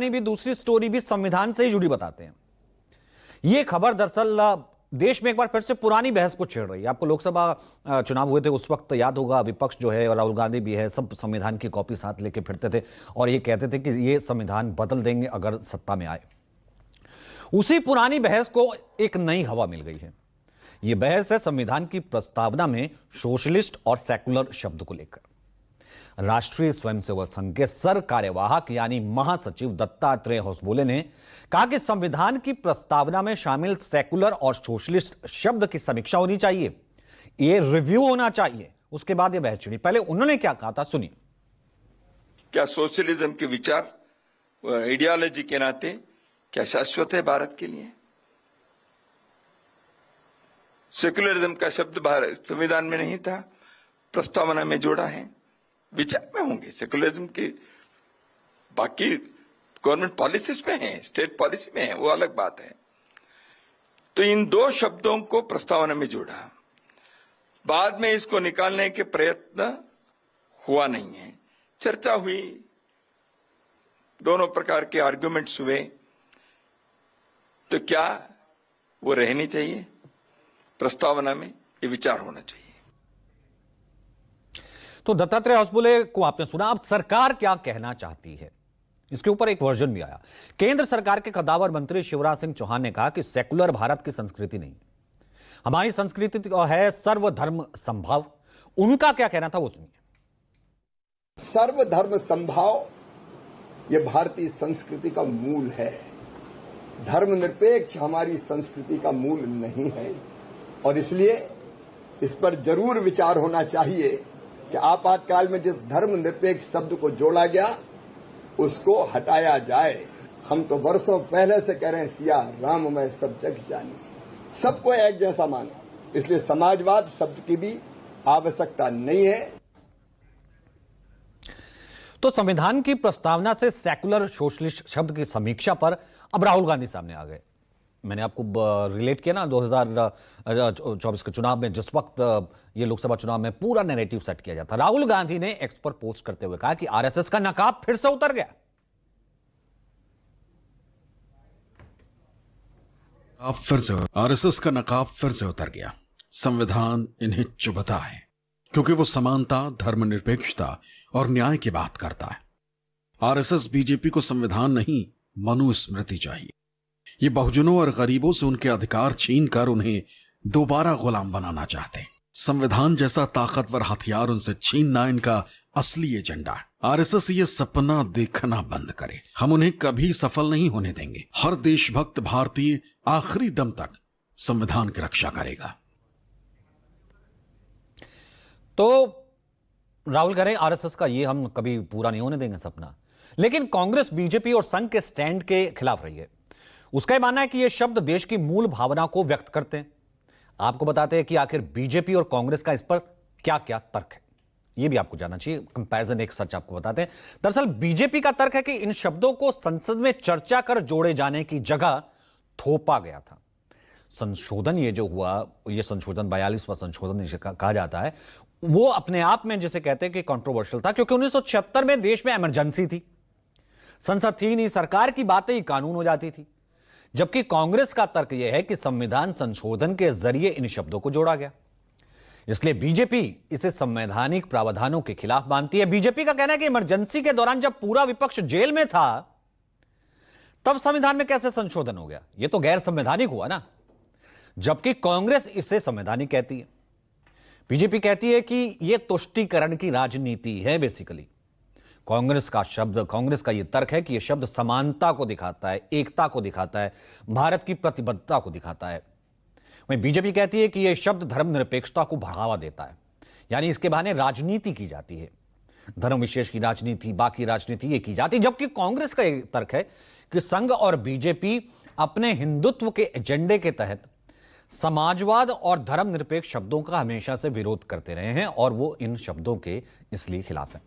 भी दूसरी स्टोरी भी संविधान से ही जुड़ी बताते हैं। यह खबर दरअसल देश में एक बार फिर से पुरानी बहस को छेड़ रही है। आपको लोकसभा चुनाव हुए थे, उस वक्त याद होगा, विपक्ष जो है और राहुल गांधी भी है, सब संविधान की कॉपी साथ लेके फिरते थे और ये कहते थे कि ये संविधान बदल देंगे अगर सत्ता में आए। उसी पुरानी बहस को एक नई हवा मिल गई है। यह बहस है संविधान की प्रस्तावना में सोशलिस्ट और सेकुलर शब्द को लेकर। राष्ट्रीय स्वयंसेवक संघ के सर कार्यवाहक यानी महासचिव दत्तात्रेय होसबोले ने कहा कि संविधान की प्रस्तावना में शामिल सेकुलर और सोशलिस्ट शब्द की समीक्षा होनी चाहिए, ये रिव्यू होना चाहिए, उसके बाद ये बहस छिड़ी। पहले उन्होंने क्या कहा था, सुनिए। क्या सोशलिज्म के विचार आइडियोलॉजी के नाते क्या शाश्वत है भारत के लिए? सेकुलरिज्म का शब्द भारत संविधान में नहीं था, प्रस्तावना में जोड़ा है। विचार में होंगे सेकुलरिज्म के, बाकी गवर्नमेंट पॉलिसीज में है, स्टेट पॉलिसी में है, वो अलग बात है। तो इन दो शब्दों को प्रस्तावना में जोड़ा, बाद में इसको निकालने के प्रयत्न हुआ नहीं है। चर्चा हुई, दोनों प्रकार के आर्गुमेंट्स हुए, तो क्या वो रहनी चाहिए प्रस्तावना में? ये विचार होना चाहिए। तो दत्तात्रेय होसबोले को आपने सुना। अब सरकार क्या कहना चाहती है, इसके ऊपर एक वर्जन भी आया। केंद्र सरकार के कद्दावर मंत्री शिवराज सिंह चौहान ने कहा कि सेकुलर भारत की संस्कृति नहीं, हमारी संस्कृति है सर्वधर्म संभाव। उनका क्या कहना था वो सुनिए। सर्वधर्म संभाव ये भारतीय संस्कृति का मूल है। धर्मनिरपेक्ष हमारी संस्कृति का मूल नहीं है और इसलिए इस पर जरूर विचार होना चाहिए कि आपातकाल में जिस धर्मनिरपेक्ष शब्द को जोड़ा गया उसको हटाया जाए। हम तो वर्षों पहले से कह रहे हैं, सिया राम मैं सब जग जानी, सबको एक जैसा मानो, इसलिए समाजवाद शब्द की भी आवश्यकता नहीं है। तो संविधान की प्रस्तावना से सेकुलर सोशलिस्ट शब्द की समीक्षा पर अब राहुल गांधी सामने आ गए। मैंने आपको रिलेट किया ना 2024 के चुनाव में, जिस वक्त ये लोकसभा चुनाव में पूरा नैरेटिव सेट किया जाता। राहुल गांधी ने एक्स पर पोस्ट करते हुए कहा कि आरएसएस का नकाब फिर से उतर गया। आरएसएस का नकाब फिर से उतर गया। संविधान इन्हें चुभता है क्योंकि वो समानता, धर्मनिरपेक्षता और न्याय की बात करता है। आरएसएस बीजेपी को संविधान नहीं, मनुस्मृति चाहिए। ये बहुजनों और गरीबों से उनके अधिकार छीनकर उन्हें दोबारा गुलाम बनाना चाहते हैं। संविधान जैसा ताकतवर हथियार उनसे छीनना इनका असली एजेंडा है। आरएसएस ये सपना देखना बंद करे, हम उन्हें कभी सफल नहीं होने देंगे। हर देशभक्त भारतीय आखिरी दम तक संविधान की रक्षा करेगा। तो राहुल कह रहे हैं आरएसएस का ये हम कभी पूरा नहीं होने देंगे सपना। लेकिन कांग्रेस, बीजेपी और संघ के स्टैंड के खिलाफ रही है। उसका यह मानना है कि ये शब्द देश की मूल भावना को व्यक्त करते हैं। आपको बताते हैं कि आखिर बीजेपी और कांग्रेस का इस पर क्या क्या तर्क है, यह भी आपको जानना चाहिए। कंपैरिजन एक सच आपको बताते हैं। दरअसल बीजेपी का तर्क है कि इन शब्दों को संसद में चर्चा कर जोड़े जाने की जगह थोपा गया था। संशोधन ये जो हुआ, ये संशोधन 42वां संशोधन कहा जाता है, वो अपने आप में जिसे कहते हैं कि कंट्रोवर्शियल था, क्योंकि 1976 में देश में इमरजेंसी थी, संसद थी नहीं, सरकार की बातें ही कानून हो जाती थी। जबकि कांग्रेस का तर्क यह है कि संविधान संशोधन के जरिए इन शब्दों को जोड़ा गया, इसलिए बीजेपी इसे संवैधानिक प्रावधानों के खिलाफ मानती है। बीजेपी का कहना है कि इमरजेंसी के दौरान जब पूरा विपक्ष जेल में था तब संविधान में कैसे संशोधन हो गया, यह तो गैर संवैधानिक हुआ ना। जबकि कांग्रेस इसे संवैधानिक कहती है। बीजेपी कहती है कि यह तुष्टीकरण की राजनीति है। बेसिकली कांग्रेस का यह तर्क है कि यह शब्द समानता को दिखाता है, एकता को दिखाता है, भारत की प्रतिबद्धता को दिखाता है। वहीं बीजेपी कहती है कि यह शब्द धर्मनिरपेक्षता को बढ़ावा देता है, यानी इसके बहाने राजनीति की जाती है, धर्म विशेष की राजनीति, बाकी राजनीति ये की जाती है। जबकि कांग्रेस का यह तर्क है कि संघ और बीजेपी अपने हिंदुत्व के एजेंडे के तहत समाजवाद और धर्मनिरपेक्ष शब्दों का हमेशा से विरोध करते रहे हैं और वो इन शब्दों के इसलिए खिलाफ हैं।